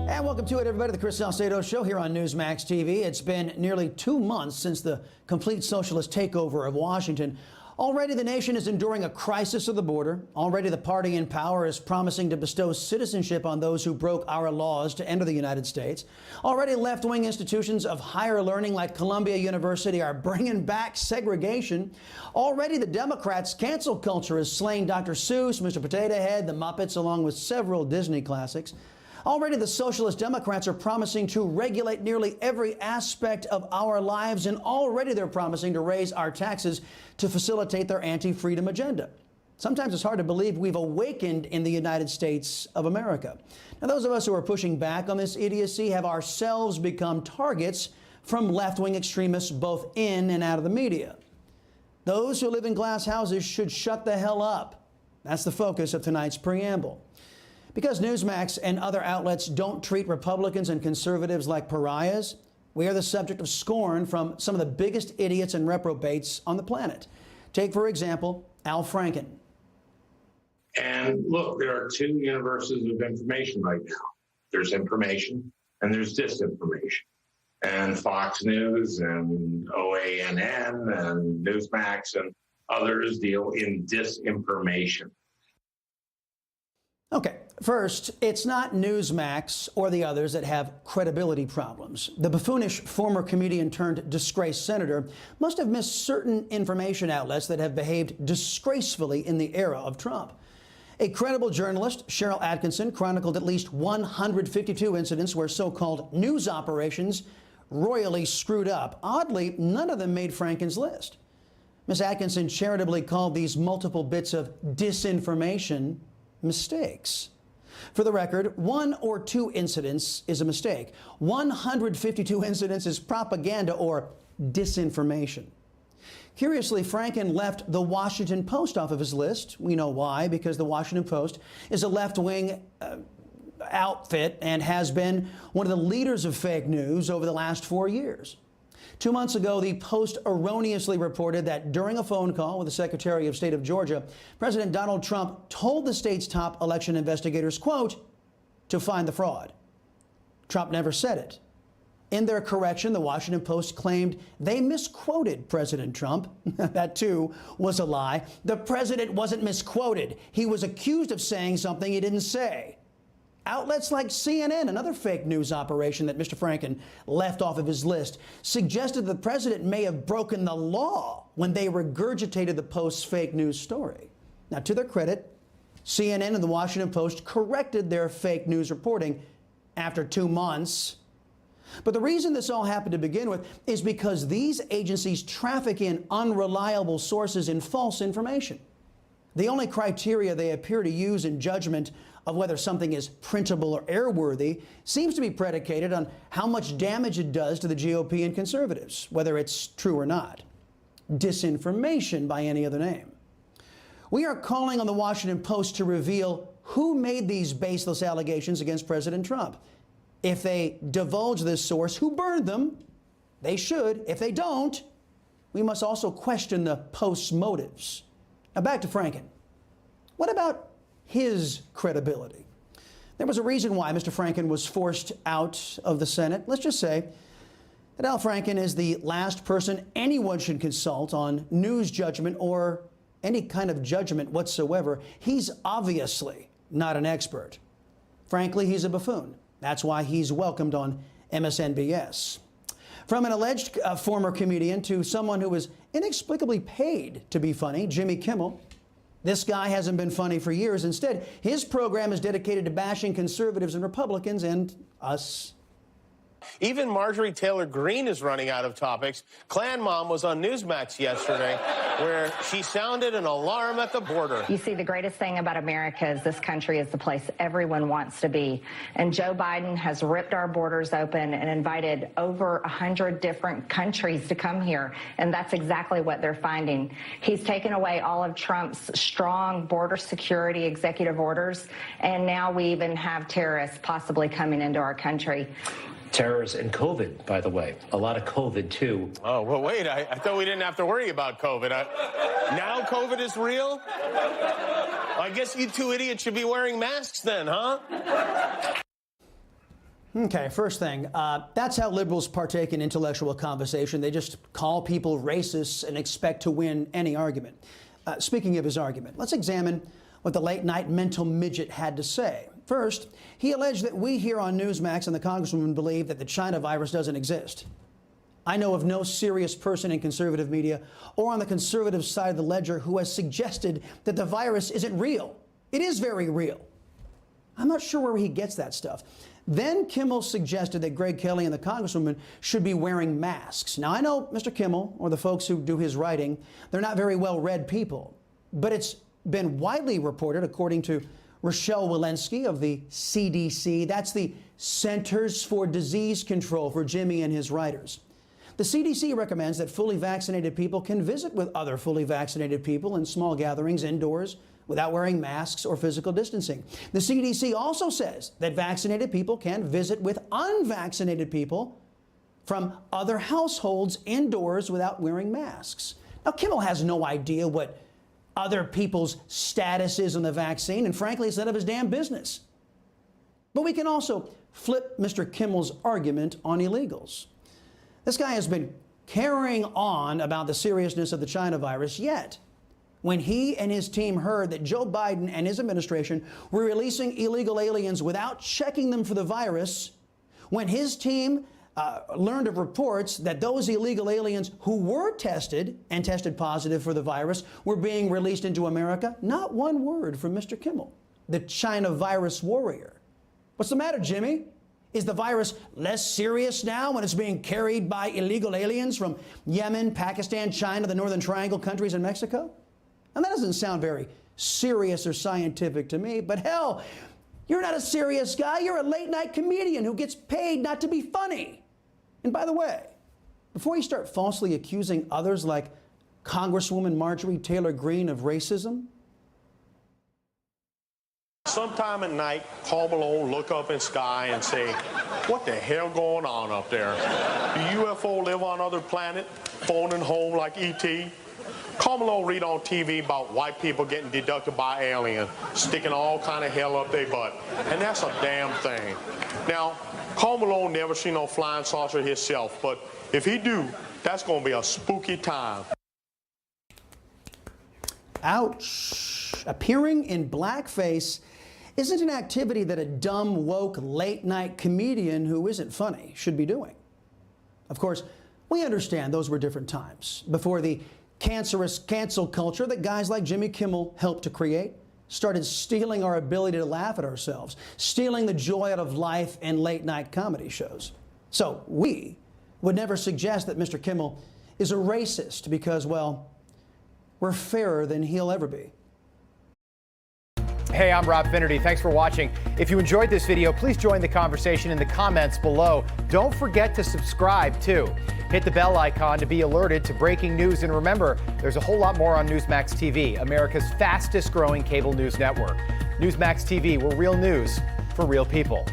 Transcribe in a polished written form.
And welcome to it, everybody, the Chris Salcedo Show here on Newsmax TV. It's been nearly 2 months since the complete socialist takeover of Washington. Already the nation is enduring a crisis of the border. Already the party in power is promising to bestow citizenship on those who broke our laws to enter the United States. Already left-wing institutions of higher learning like Columbia University are bringing back segregation. Already the Democrats' cancel culture is slaying Dr. Seuss, Mr. Potato Head, the Muppets, along with several Disney classics. Already the Socialist Democrats are promising to regulate nearly every aspect of our lives, and already they're promising to raise our taxes to facilitate their anti-freedom agenda. Sometimes it's hard to believe we've awakened in the United States of America. Now, those of us who are pushing back on this idiocy have ourselves become targets from left-wing extremists both in and out of the media. Those who live in glass houses should shut the hell up. That's the focus of tonight's preamble. Because Newsmax and other outlets don't treat Republicans and conservatives like pariahs, we are the subject of scorn from some of the biggest idiots and reprobates on the planet. Take, for example, Al Franken. And look, there are two universes of information right now. There's information and there's disinformation. And Fox News and OANN and Newsmax and others deal in disinformation. Okay, first, it's not Newsmax or the others that have credibility problems. The buffoonish former comedian turned disgraced senator must have missed certain information outlets that have behaved disgracefully in the era of Trump. A credible journalist, Cheryl Atkinson, chronicled at least 152 incidents where so-called news operations royally screwed up. Oddly, none of them made Franken's list. Ms. Atkinson charitably called these multiple bits of disinformation mistakes. For the record, 1 or 2 incidents is a mistake. 152 incidents is propaganda or disinformation. Curiously, Franken left the Washington Post off of his list. We know why, because the Washington Post is a left-wing outfit and has been one of the leaders of fake news over the last 4 years. 2 months ago, the Post erroneously reported that during a phone call with the Secretary of State of Georgia, President Donald Trump told the state's top election investigators, quote, to find the fraud. Trump never said it. In their correction, the Washington Post claimed they misquoted President Trump. That, too, was a lie. The president wasn't misquoted. He was accused of saying something he didn't say. Outlets like CNN, another fake news operation that Mr. Franken left off of his list, suggested the president may have broken the law when they regurgitated the Post's fake news story. Now, to their credit, CNN and the Washington Post corrected their fake news reporting after 2 months. But the reason this all happened to begin with is because these agencies traffic in unreliable sources and false information. The only criteria they appear to use in judgment of whether something is printable or airworthy seems to be predicated on how much damage it does to the GOP and conservatives, whether it's true or not. Disinformation by any other name. We are calling on the Washington Post to reveal who made these baseless allegations against President Trump. If they divulge this source, who burned them? They should. If they don't, we must also question the Post's motives. Now back to Franken. What about his credibility? There was a reason why Mr. Franken was forced out of the Senate. Let's just say that Al Franken is the last person anyone should consult on news judgment or any kind of judgment whatsoever. He's obviously not an expert. Frankly, he's a buffoon. That's why he's welcomed on MSNBS. From an alleged former comedian to someone who was inexplicably paid to be funny, Jimmy Kimmel. This guy hasn't been funny for years. Instead, his program is dedicated to bashing conservatives and Republicans and us. Even Marjorie Taylor Greene is running out of topics. Klan Mom was on Newsmax yesterday where she sounded an alarm at the border. You see, the greatest thing about America is this country is the place everyone wants to be. And Joe Biden has ripped our borders open and invited over 100 different countries to come here. And that's exactly what they're finding. He's taken away all of Trump's strong border security executive orders. And now we even have terrorists possibly coming into our country. Terrors and COVID, by the way. A lot of COVID, too. Oh, well, wait, I thought we didn't have to worry about COVID. Now COVID is real? I guess you two idiots should be wearing masks then, huh? Okay, first thing, that's how liberals partake in intellectual conversation. They just call people racists and expect to win any argument. Speaking of his argument, let's examine what the late-night mental midget had to say. First, he alleged that we here on Newsmax and the Congresswoman believe that the China virus doesn't exist. I know of no serious person in conservative media or on the conservative side of the ledger who has suggested that the virus isn't real. It is very real. I'm not sure where he gets that stuff. Then Kimmel suggested that Greg Kelly and the Congresswoman should be wearing masks. Now, I know Mr. Kimmel, or the folks who do his writing, they're not very well-read people. But it's been widely reported, according to Rochelle Walensky of the CDC, that's the Centers for Disease Control for Jimmy and his writers. The CDC recommends that fully vaccinated people can visit with other fully vaccinated people in small gatherings indoors without wearing masks or physical distancing. The CDC also says that vaccinated people can visit with unvaccinated people from other households indoors without wearing masks. Now, Kimmel has no idea what other people's status is on the vaccine, and frankly, it's none of his damn business. But we can also flip Mr. Kimmel's argument on illegals. This guy has been carrying on about the seriousness of the China virus, yet when he and his team heard that Joe Biden and his administration were releasing illegal aliens without checking them for the virus, when his team learned of reports that those illegal aliens who were tested and tested positive for the virus were being released into America, not one word from Mr. Kimmel, the China virus warrior. What's the matter, Jimmy? Is the virus less serious now when it's being carried by illegal aliens from Yemen, Pakistan, China, the Northern Triangle countries, and Mexico? And that doesn't sound very serious or scientific to me, but hell, you're not a serious guy. You're a late-night comedian who gets paid not to be funny. And by the way, before you start falsely accusing others like Congresswoman Marjorie Taylor Greene of racism, Sometime at night, Carl Malone look up in the sky and say, what the hell going on up there? Do UFO live on other planet, phoning home like E.T.? Carl Malone read on TV about white people getting deducted by aliens, sticking all kind of hell up their butt. And that's a damn thing. Now, Carl Malone never seen no flying saucer himself, but if he do, that's going to be a spooky time. ouch, appearing in blackface isn't an activity that a dumb, woke, late-night comedian who isn't funny should be doing. Of course, we understand those were different times, before the cancerous cancel culture that guys like Jimmy Kimmel helped to create started stealing our ability to laugh at ourselves, stealing the joy out of life in late-night comedy shows. So we would never suggest that Mr. Kimmel is a racist because, well, we're fairer than he'll ever be. Hey, I'm Rob Finnerty. Thanks for watching. If you enjoyed this video, please join the conversation in the comments below. Don't forget to subscribe, too. Hit the bell icon to be alerted to breaking news. And remember, there's a whole lot more on Newsmax TV, America's fastest growing cable news network. Newsmax TV, we're real news for real people.